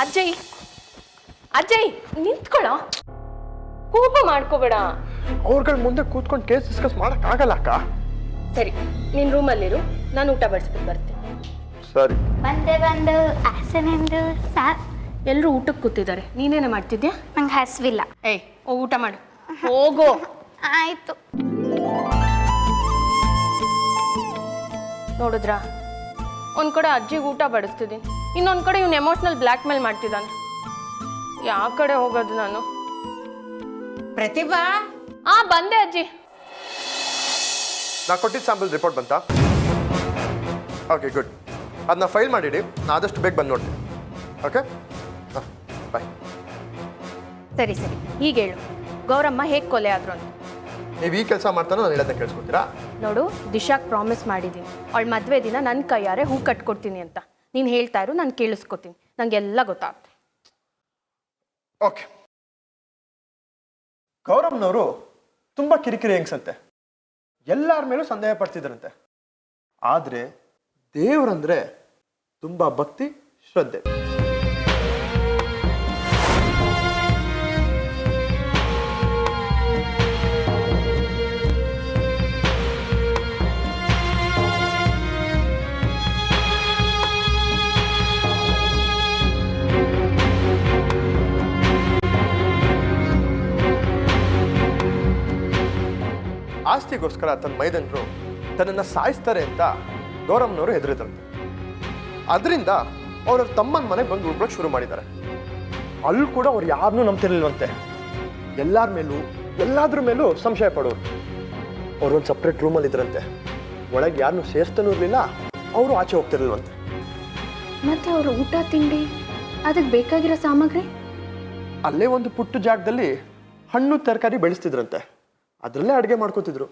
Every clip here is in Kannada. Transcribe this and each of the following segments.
ಅಜ್ಜಯ್ ಅಜ್ಜಯ್ ನಿಂತ್ಕೊಳ್ಳ, ಕೋಪ ಮಾಡ್ಕೋಬೇಡ. ಅವ್ರಗಳ ಮುಂದೆ ಕೂತ್ಕೊಂಡು ಕೇಸ್ ಡಿಸ್ಕಸ್ ಆಗಲ್ಲ ಅಕ್ಕ. ಸರಿ, ನಿನ್ ರೂಮಲ್ಲಿರು, ನಾನು ಊಟ ಬಡಿಸ್ಬಿಟ್ಟು ಬರ್ತೀನಿ. ಸರಿ. ಬಂದು ಆಸನೆಂದು ಸಾರ್. ಎಲ್ಲರೂ ಊಟಕ್ಕೆ ಕೂತಿದ್ದಾರೆ, ನೀನೇನೇ ಮಾಡ್ತಿದ್ಯಾ? ನಂಗೆ ಹಸಿವಿಲ್ಲ. ಏಯ್ ಊಟ ಮಾಡು, ಹೋಗೋ. ಆಯ್ತು. ನೋಡಿದ್ರಾ, ಒಂದ್ ಕಡೆ ಅಜ್ಜಿಗೆ ಊಟ ಬಡಿಸ್ತಿದ್ದೀನಿ, ಇನ್ನೊಂದ್ ಕಡೆ ಇವ್ನು ಎಮೋಷನಲ್ ಬ್ಲ್ಯಾಕ್ ಮೇಲ್ ಮಾಡ್ತಿದ್ದಾನೆ. ಯಾವ ಕಡೆ ಹೋಗೋದು ನಾನು? ಪ್ರತಿಭಾ, ಬಂದೆ ಅಜ್ಜಿ. ನಾ ಕೊಟ್ಟಿದ್ದ ಸ್ಯಾಂಪಲ್ ರಿಪೋರ್ಟ್ ಬಂತಾ? Okay, good. ಅದನ್ನ ಫೈಲ್ ಮಾಡಿಡಿ, ನಾ ಆದಷ್ಟು ಬೇಗ ಬಂದು ನೋಡ್ತೀನಿ. ಓಕೆ, ಹಾಂ, ಬಾಯ್. ಸರಿ ಸರಿ, ಹೀಗೆ ಹೇಳು, ಗೌರಮ್ಮ ಹೇಗೆ ಕೊಲೆ ಆದ್ರು ಅಂತ. ನೀವು ಈ ಕೆಲಸ ಮಾಡ್ತಾನೋ ನಾನು ಹೇಳೋದನ್ನ ಕೇಳಿಸ್ಕೊತೀರಾ? ನೋಡು, ದಿಶಾಗ್ ಪ್ರಾಮಿಸ್ ಮಾಡಿದ್ದೀನಿ, ಅವಳ ಮದುವೆ ದಿನ ನನ್ನ ಕೈಯಾರೆ ಹೂ ಕಟ್ಕೊಡ್ತೀನಿ ಅಂತ. ನೀನು ಹೇಳ್ತಾ ಇರು, ನಾನು ಕೇಳಿಸ್ಕೊತೀನಿ, ನನಗೆಲ್ಲ ಗೊತ್ತಾಗುತ್ತೆ. ಓಕೆ. ಗೌರಮ್ನವರು ತುಂಬ ಕಿರಿಕಿರಿ ಹೆಂಗ್ಸಂತೆ, ಎಲ್ಲರ ಮೇಲೂ ಸಂದೇಹ ಪಡ್ತಿದ್ರಂತೆ. ಆದರೆ ದೇವ್ರಂದ್ರೆ ತುಂಬ ಭಕ್ತಿ ಶ್ರದ್ಧೆ. ಆಸ್ತಿಗೋಸ್ಕರ ತನ್ನ ಮೈದನರು ತನ್ನನ್ನು ಸಾಯಿಸ್ತಾರೆ ಅಂತ ಗೌರಮ್ನವರು ಹೆದರಿದ್ರಂತೆ. ಅದರಿಂದ ಅವ್ರ ತಮ್ಮನ ಮನೆಗೆ ಬಂದು ಉಳ್ಕೊಳ್ಳೋಕೆ ಶುರು ಮಾಡಿದ್ದಾರೆ. ಅಲ್ಲಿ ಕೂಡ ಅವ್ರು ಯಾರನ್ನೂ ನಂಬ್ತಿರ್ಲಿಲ್ವಂತೆ. ಎಲ್ಲಾದ್ರ ಮೇಲೂ ಸಂಶಯ ಪಡೋರು. ಅವ್ರೊಂದು ಸಪ್ರೇಟ್ ರೂಮಲ್ಲಿ ಇದ್ರಂತೆ. ಒಳಗೆ ಯಾರನ್ನೂ ಸೇರಿಸ್ತಾನೂ ಇರಲಿಲ್ಲ, ಅವರು ಆಚೆ ಹೋಗ್ತಿರ್ಲಿಲ್ವಂತೆ. ಮತ್ತೆ ಅವರು ಊಟ ತಿಂಡಿ ಅದಕ್ಕೆ ಬೇಕಾಗಿರೋ ಸಾಮಗ್ರಿ ಅಲ್ಲೇ ಒಂದು ಪುಟ್ಟ ಜಾಗದಲ್ಲಿ ಹಣ್ಣು ತರಕಾರಿ ಬೆಳೆಸ್ತಿದ್ರಂತೆ. ಅದರಲ್ಲೇ ಅಡುಗೆ ಮಾಡ್ಕೋತಿದ್ರು.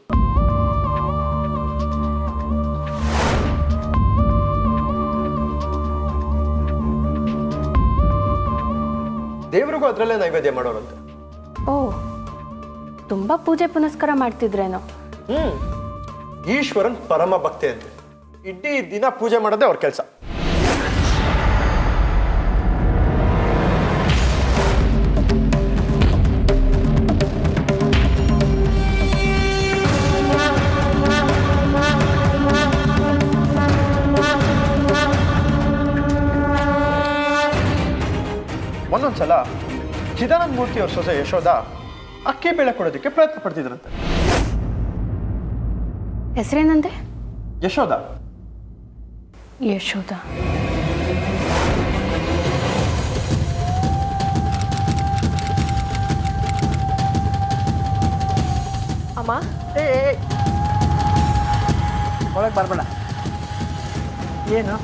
ದೇವರಿಗೂ ಅದರಲ್ಲೇ ನೈವೇದ್ಯ ಮಾಡೋರಂತೆ. ಓ, ತುಂಬಾ ಪೂಜೆ ಪುನಸ್ಕಾರ ಮಾಡ್ತಿದ್ರೇನೋ? ಈಶ್ವರನ್ ಪರಮ ಭಕ್ತಿ ಅಂತೆ. ಇಡೀ ದಿನ ಪೂಜೆ ಮಾಡೋದೇ ಅವ್ರ ಕೆಲಸ. ಒಂದೊಂದ್ಸಲ ಚಿದಾನಂದ ಮೂರ್ತಿ ಅವ್ರ ಸೊಸೆ ಯಶೋಧ ಅಕ್ಕಿ ಬೇಳೆ ಕೊಡೋದಕ್ಕೆ ಪ್ರಯತ್ನ ಪಡ್ತಿದ್ರಂತೆ. ಹೆಸರೇನಂತೆ? ಯಶೋಧ. ಯಶೋಧ. ಅಮ್ಮ, ಒಳಗೆ ಬರ್ಬೇಡ. ಏನು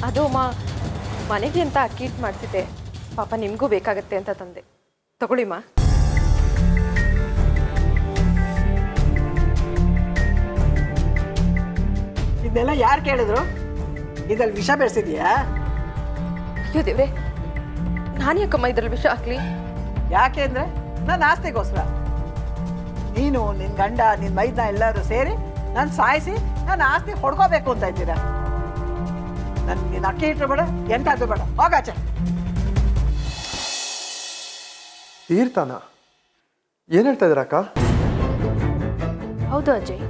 ಅದು ಅಮ್ಮ, ಮನೆಗೆ ಅಂತ ಅಕ್ಕಿ ಹಿಟ್ಟು ಮಾಡಿಸಿದ್ದೆ, ಪಾಪ ನಿಮಗೂ ಬೇಕಾಗತ್ತೆ ಅಂತ ತಂದೆ. ತಗೊಳ್ಳಿಮ್ಮ. ಇದನ್ನೆಲ್ಲ ಯಾರು ಕೇಳಿದ್ರು? ಇದ್ರಲ್ಲಿ ವಿಷ ಬೆಳೆಸಿದ್ಯಾ? ಅಯ್ಯೋ ದೇವ್ರೆ, ನಾನು ಯಾಕಮ್ಮ ಇದ್ರಲ್ಲಿ ವಿಷ ಹಾಕ್ಲಿ? ಯಾಕೆ ಅಂದರೆ ನನ್ನ ಆಸ್ತಿಗೋಸ್ಕರ. ನೀನು, ನಿನ್ನ ಗಂಡ, ನಿನ್ನ ಮೈದನ ಎಲ್ಲರೂ ಸೇರಿ ನಾನು ಸಾಯಿಸಿ ನನ್ನ ಆಸ್ತಿ ಹೊಡ್ಕೋಬೇಕು ಅಂತ ಇದ್ದೀರಾ. ನಿನ್ನ ಅಕ್ಕಿ ಇಟ್ಟರು ಬೇಡ, ಎಂಟಾದ್ರು ಬೇಡ, ಹೋಗಾಚೆ. ತೀರ್ತಾನ ಏನ್ ಹೇಳ್ತಾ ಇದ್ದೀರಕ್ಕ? ಹೌದು ಅಜಯ್,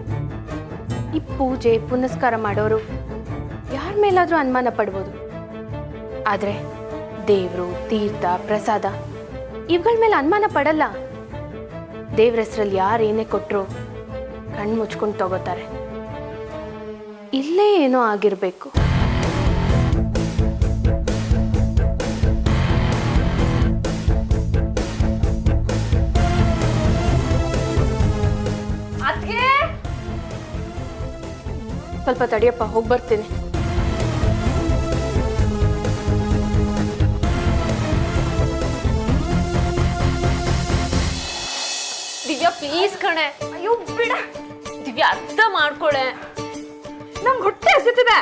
ಈ ಪೂಜೆ ಪುನಸ್ಕಾರ ಮಾಡೋರು ಯಾರ ಮೇಲಾದ್ರೂ ಅನುಮಾನ ಪಡ್ಬೋದು. ಆದರೆ ದೇವರು, ತೀರ್ಥ, ಪ್ರಸಾದ ಇವುಗಳ ಮೇಲೆ ಅನುಮಾನ ಪಡಲ್ಲ. ದೇವ್ರ ಹೆಸರಲ್ಲಿ ಯಾರು ಏನೇ ಕೊಟ್ಟರು ಕಣ್ಣು ಮುಚ್ಕೊಂಡು ತಗೋತಾರೆ. ಇಲ್ಲೇ ಏನೋ ಆಗಿರಬೇಕು. ಸ್ವಲ್ಪ ತಡಿಯಪ್ಪ, ಹೋಗಿ ಬರ್ತೀನಿ. ದಿವ್ಯಾ ಪ್ಲೀಸ್ ಕಣೆ. ಅಯ್ಯೋ ಬಿಡ ದಿವ್ಯಾ, ಅರ್ಥ ಮಾಡ್ಕೊಳೆ. ನಂಗೆ ಹೊಟ್ಟೆ ಹಸಿತಿದೆ.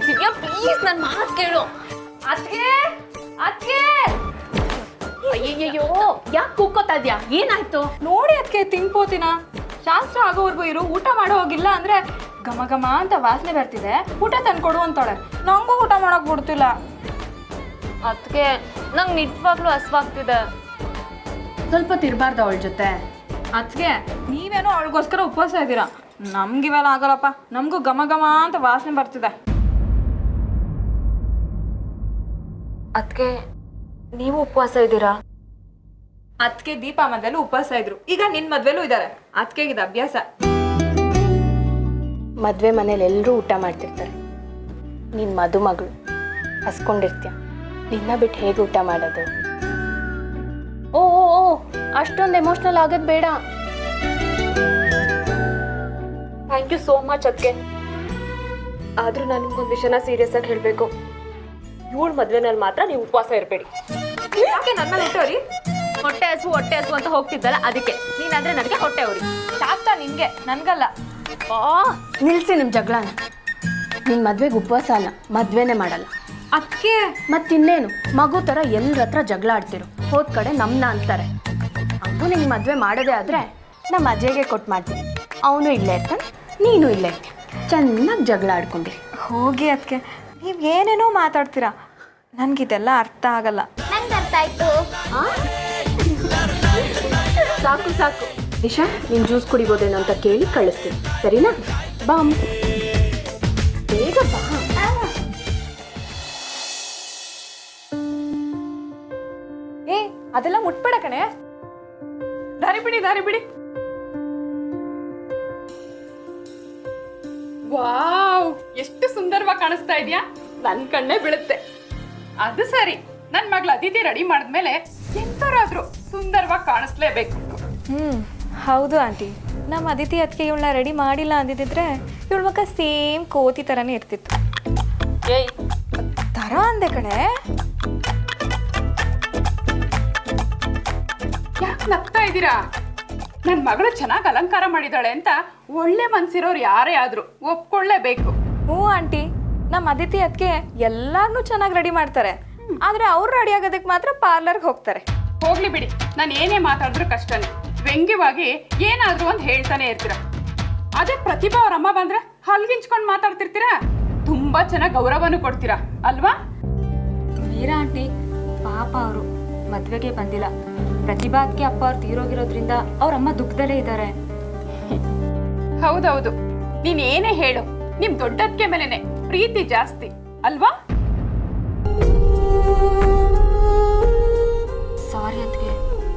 ದಿವ್ಯಾ ಪ್ಲೀಸ್ ನನ್ನ ಮಾತು ಕೇಳು. ಅದ್ಕೆ ಅದ್ಕೆ ಅಯ್ಯಯ್ಯೋ, ಯಾಕೆ ಕೂಕೋತಾ ಇದ್ಯಾ? ಏನಾಯ್ತು? ನೋಡಿ ಅದಕ್ಕೆ ತಿನ್ಕೋತಿನ. ಶಾಸ್ತ್ರ ಆಗೋವರೆಗೂ ಇರು, ಊಟ ಮಾಡೋ ಹೋಗಿಲ್ಲ ಅಂದ್ರೆ ಘಮ ಘಮ ಅಂತ ವಾಸನೆ ಬರ್ತಿದೆ, ಊಟ ತಂದ್ಕೊಡು ಅಂತಾಳೆ. ನಂಗೂ ಊಟ ಮಾಡಕ್ ಬಿಡ್ತಿಲ್ಲ. ಅದಕ್ಕೆ ನಂಗೆ ನಿಜವಾಗ್ಲೂ ಹಸ್ವಾಗ್ತಿದೆ. ಸ್ವಲ್ಪ ತಿರ್ಬಾರ್ದು ಅವಳ ಜೊತೆ. ಅದಕ್ಕೆ ನೀವೇನೋ ಅವಳಿಗೋಸ್ಕರ ಉಪವಾಸ ಇದ್ದೀರಾ. ನಮ್ಗಿವೆಲ್ಲ ಆಗಲ್ಲಪ್ಪ. ನಮಗೂ ಘಮ ಘಮ ಅಂತ ವಾಸನೆ ಬರ್ತಿದೆ. ಅದಕ್ಕೆ ನೀವು ಉಪವಾಸ ಇದ್ದೀರಾ? ಅದಕ್ಕೆ ದೀಪ ಮದ್ವೆಲೂ ಉಪವಾಸ ಇದ್ರು, ಈಗ ನಿನ್ ಮದ್ವೆಲೂ ಇದ್ದಾರೆ. ಅದಕ್ಕೆ ಇದು ಅಭ್ಯಾಸ. ಮದುವೆ ಮನೇಲಿ ಎಲ್ಲರೂ ಊಟ ಮಾಡ್ತಿರ್ತಾರೆ. ನೀನು ಮದುಮಗಳು ಹಸ್ಕೊಂಡಿರ್ತೀಯ, ನಿನ್ನ ಬಿಟ್ಟು ಹೇಗೆ ಊಟ ಮಾಡೋದು? ಓ ಓ ಓ ಅಷ್ಟೊಂದು ಎಮೋಷ್ನಲ್ ಆಗೋದು ಬೇಡ. ಥ್ಯಾಂಕ್ ಯು ಸೋ ಮಚ್ ಅದಕ್ಕೆ. ಆದರೂ ನಾನು ನಿಮ್ಗೊಂದು ವಿಷಯನ ಸೀರಿಯಸ್ ಆಗಿ ಹೇಳಬೇಕು. ಇವಳು ಮದುವೆನಲ್ಲಿ ಮಾತ್ರ ನೀವು ಉಪವಾಸ ಇರಬೇಡಿ. ಯಾಕೆ ನನ್ನ ಮೇಲೆ ಹೊಟ್ಟೆ ಹೊಟ್ಟೆ ಹಸು ಅಂತ ಹೋಗ್ತಿದ್ದಲ್ಲ, ಅದಕ್ಕೆ ನೀನಂದ್ರೆ ನನಗೆ ಹೊಟ್ಟೆ ಉರಿ. ಶಾಸ್ತ್ರ ನಿನ್ಗೆ, ನನ್ಗಲ್ಲ. ನಿಲ್ಲಿಸಿ ನಿಮ್ಮ ಜಗಳನ. ನಿನ್ನ ಮದುವೆಗೆ ಉಪವಾಸ ಅಲ್ಲ, ಮದುವೆನೇ ಮಾಡಲ್ಲ. ಅದಕ್ಕೆ ಮತ್ತಿನ್ನೇನು ಮಗು ಥರ ಎಲ್ಲರ ಹತ್ರ ಜಗಳ ಆಡ್ತಿರು. ಹೋದ ಕಡೆ ನಮ್ಮನ್ನ ಅಂತಾರೆ. ಅವನು ನಿಂಗೆ ಮದುವೆ ಮಾಡೋದೇ ಆದರೆ ನಮ್ಮ ಅಜ್ಜಿಗೆ ಕೊಟ್ಟು ಮಾಡ್ತೀನಿ. ಅವನು ಇಲ್ಲೇ ಇರ್ತಾನೆ, ನೀನು ಇಲ್ಲೇ ಇರ್ತೀಯ. ಚೆನ್ನಾಗಿ ಜಗಳ ಆಡ್ಕೊಂಡಿ ಹೋಗಿ. ಅದಕ್ಕೆ ನೀವು ಏನೇನೋ ಮಾತಾಡ್ತೀರಾ, ನನ್ಗಿದೆಲ್ಲ ಅರ್ಥ ಆಗಲ್ಲ. ನಂಗೆ ಅರ್ಥ ಆಯ್ತು. ಸಾಕು ಸಾಕು. ನಿಶಾ, ನೀನು ಜ್ಯೂಸ್ ಕುಡಿಬೋದೇನೋ ಅಂತ ಕೇಳಿ ಕಳಿಸ್ತೀನಿ, ಸರಿನಾ? ಬಾ ಅಮ್ಮ. ಬೇಗ ಬಾ. ಏ ಅದೆಲ್ಲ ಮುಟ್ಬೇಡ ಕಣೆ. ದಾರಿ ಬಿಡಿ. ವಾವ್, ಎಷ್ಟು ಸುಂದರವಾಗಿ ಕಾಣಿಸ್ತಾ ಇದೆಯಾ. ನನ್ನ ಕಣ್ಣೇ ಬೀಳುತ್ತೆ. ಅದು ಸರಿ, ನನ್ನ ಮಗಳು ಅದಿತಿ ರೆಡಿ ಮಾಡಿದ್ಮೇಲೆ ಎಂತರಾದ್ರೂ ಸುಂದರವಾಗಿ ಕಾಣಿಸ್ಲೇಬೇಕು. ಹೌದು ಆಂಟಿ. ನಮ್ಮ ಅದಿತಿ ಅದಕ್ಕೆ ಇವಳನ್ನ ರೆಡಿ ಮಾಡಿಲ್ಲ ಅಂದಿದ್ರೆ ಇವಳ ಮಕ್ಕ ಸೇಮ್ ಕೋತಿ ಥರನೇ ಇರ್ತಿತ್ತು. ಏಯ್ ಥರ ಅಂದೆ ಕಣೆ. ಯಾಕೆ ನಗ್ತಾ ಇದ್ದೀರಾ? ನನ್ನ ಮಗಳು ಚೆನ್ನಾಗಿ ಅಲಂಕಾರ ಮಾಡಿದಾಳೆ ಅಂತ ಒಳ್ಳೆ ಮನ್ಸಿರೋರು ಯಾರೇ ಆದ್ರೂ ಒಪ್ಕೊಳ್ಳೇಬೇಕು. ಹ್ಞೂ ಆಂಟಿ, ನಮ್ಮ ಅದಿತಿ ಅದಕ್ಕೆ ಎಲ್ಲಾರನ್ನೂ ಚೆನ್ನಾಗಿ ರೆಡಿ ಮಾಡ್ತಾರೆ. ಆದರೆ ಅವ್ರು ರೆಡಿ ಆಗೋದಕ್ಕೆ ಮಾತ್ರ ಪಾರ್ಲರ್ಗೆ ಹೋಗ್ತಾರೆ. ಹೋಗ್ಲಿ ಬಿಡಿ, ನಾನು ಏನೇ ಮಾತಾಡಿದ್ರು ಕಷ್ಟನೇ. ವ್ಯಂಗ್ಯವಾಗಿ ಏನಾದ್ರೂ ಒಂದು ಹೇಳ್ತಾನೆ ಇರ್ತೀರ. ಅದೇ ಪ್ರತಿಭಾ ಅವ್ರ ಅಮ್ಮ ಬಂದ್ರೆ ಹಲ್ಗಿಂಚ್ಕೊಂಡು ಮಾತಾಡ್ತಿರ್ತೀರಾ. ತುಂಬಾ ಚೆನ್ನಾಗಿ ಗೌರವನೂ ಕೊಡ್ತೀರಾ ಅಲ್ವಾ? ಮೀರಾ ಆಂಟಿ ಪಾಪ ಅವರು ಮದ್ವೆಗೆ ಬಂದಿಲ್ಲ. ಪ್ರತಿಭಾಕ್ಕೆ ಅಪ್ಪ ಅವ್ರು ತೀರೋಗಿರೋದ್ರಿಂದ ಅವ್ರ ಅಮ್ಮ ದುಃಖದಲ್ಲೇ ಇದ್ದಾರೆ. ಹೌದೌದು, ನೀನ್ ಏನೇ ಹೇಳು, ನಿಮ್ ದೊಡ್ಡದಕ್ಕೆ ಮೇಲೆನೆ ಪ್ರೀತಿ ಜಾಸ್ತಿ ಅಲ್ವಾ? ಸಾರಿ ಅದಕ್ಕೆ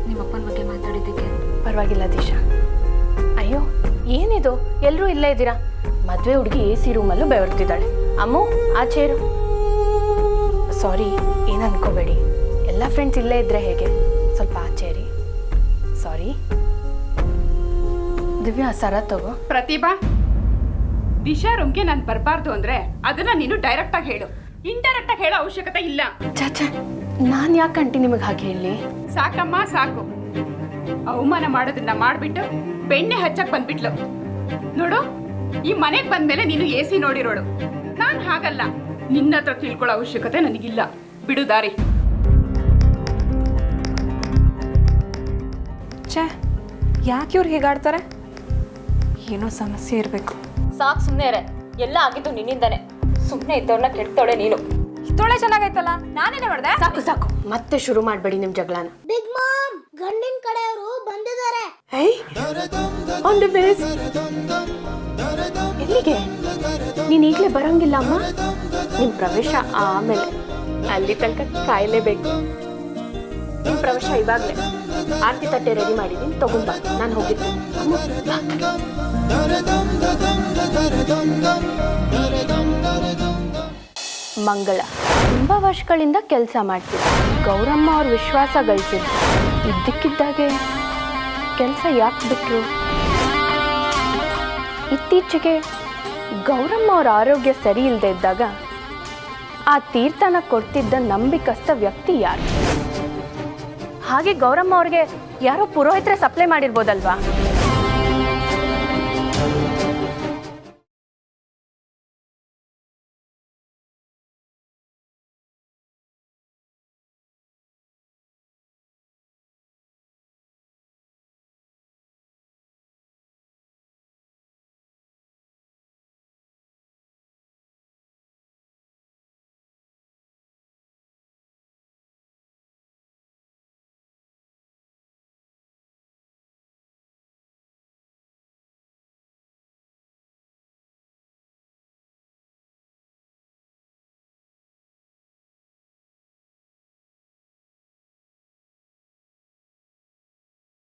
ನಿಮ್ಮಪ್ಪನ ಬಗ್ಗೆ ಮಾತಾಡಿದ್ದಕ್ಕೆ. ಪರವಾಗಿಲ್ಲ ದಿಶಾ. ಅಯ್ಯೋ ಏನಿದು, ಎಲ್ಲರೂ ಇಲ್ಲೇ ಇದ್ದೀರಾ. ಮದುವೆ ಹುಡುಗಿ AC ರೂಮಲ್ಲೂ ಬೆವರ್ತಿದ್ದಾಳೆ. ಅಮ್ಮು ಆಚೇರು. ಸಾರಿ, ಏನು ಅನ್ಕೋಬೇಡಿ. ಎಲ್ಲ ಫ್ರೆಂಡ್ಸ್ ಇಲ್ಲೇ ಇದ್ರೆ ಹೇಗೆ, ಸ್ವಲ್ಪ ಆಚೇರಿ. ಸಾರಿ. ದಿವ್ಯಾ ಸರ ತಗೋ. ಪ್ರತಿಭಾ, ದಿಶಾ ರೂಮ್ಗೆ ನಾನು ಬರಬಾರ್ದು ಅಂದ್ರೆ ಅದನ್ನ ನೀನು ಡೈರೆಕ್ಟ್ ಆಗಿ ಹೇಳು. ಇಂಡೈರೆಕ್ಟ್ ಆಗಿ ಹೇಳೋ ಅವಶ್ಯಕತೆ ಇಲ್ಲ. ಚಾಚಾ, ನಾನು ಯಾಕೆ ಆಂಟಿ ನಿಮಗೆ ಹಾಗೆ ಹೇಳಿ? ಸಾಕಮ್ಮ ಸಾಕು. ಅವಮಾನ ಮಾಡೋದನ್ನ ಮಾಡ್ಬಿಟ್ಟು ಬೆಣ್ಣೆ ಹಚ್ಚಕ್ ಬಂದ್ಬಿಟ್ಲು ನೋಡು. ಈ ಮನೆಗೆ ಬಂದ್ಮೇಲೆ ನೀನು AC ನೋಡಿರೋಳು. ನಾನು ಹಾಗಲ್ಲ. ನಿನ್ನ ಹತ್ರ ತಿಳ್ಕೊಳ್ಳೋ ಅವಶ್ಯಕತೆ ನನಗಿಲ್ಲ. ಬಿಡು ದಾರಿ. ಛೇ, ಯಾಕೆ ಇವ್ರು ಹೀಗಾಡ್ತಾರೆ? ಏನೋ ಸಮಸ್ಯೆ ಇರಬೇಕು. ಸಾಕು, ಸುಮ್ಮನೆ ಇರೆ. ಎಲ್ಲ ಆಗಿದ್ದು ನಿನ್ನಿಂದಾನೆ. ಸುಮ್ಮನೆ ಇದ್ದವ್ರನ್ನ ಕೆಡ್ತೋಳೆ ನೀನು. ಇಷ್ಟೊಳ್ಳೆ ಚೆನ್ನಾಗೈತಲ್ಲ, ನಾನೇನೇ ಮಾಡಿದೆ? ಸಾಕು ಸಾಕು, ಮತ್ತೆ ಶುರು ಮಾಡಬೇಡಿ ನಿಮ್ಮ ಜಗಳನ. ಬಿಗ್ ಮಾಮ್, ಗಂಡಿನ ಕಡೆಯವರು ಬಂದಿದ್ದಾರೆ. On the ways. ಎಲ್ಲಿಗೆ? ನೀನು ಈಗಲೇ ಬರಂಗಿಲ್ಲ ಅಮ್ಮ. ನಿಮ್ಮ ಪ್ರವೇಶ ಆಮೇಲೆ, ಅಲ್ಲಿ ತನಕ ಕಾಯಲೇಬೇಕು. ನಿಮ್ಮ ಪ್ರವೇಶ ಇವಾಗಲೇ. ಆರತಿ ತಟ್ಟೆ ರೆಡಿ ಮಾಡಿದ್ದೀನಿ, ತಗೊಂಬ. ನಾನು ಹೋಗಿದ್ದೀನಿ. ಮಂಗಳ ತುಂಬ ವರ್ಷಗಳಿಂದ ಕೆಲಸ ಮಾಡ್ತೀವಿ. ಗೌರಮ್ಮ ಅವ್ರ ವಿಶ್ವಾಸ ಗಳಿಸಿದ್ರು. ಇದ್ದಕ್ಕಿದ್ದಾಗೆ ಕೆಲಸ ಯಾಕೆ ಬಿಟ್ರು? ಇತ್ತೀಚೆಗೆ ಗೌರಮ್ಮ ಅವ್ರ ಆರೋಗ್ಯ ಸರಿ ಇಲ್ಲದೆ ಇದ್ದಾಗ ಆ ತೀರ್ಥನ ಕೊಡ್ತಿದ್ದ ನಂಬಿಕಸ್ಥ ವ್ಯಕ್ತಿ ಯಾರು? ಹಾಗೆ ಗೌರಮ್ಮ ಅವ್ರಿಗೆ ಯಾರೋ ಪುರೋಹಿತರೆ ಸಪ್ಲೈ ಮಾಡಿರ್ಬೋದಲ್ವಾ?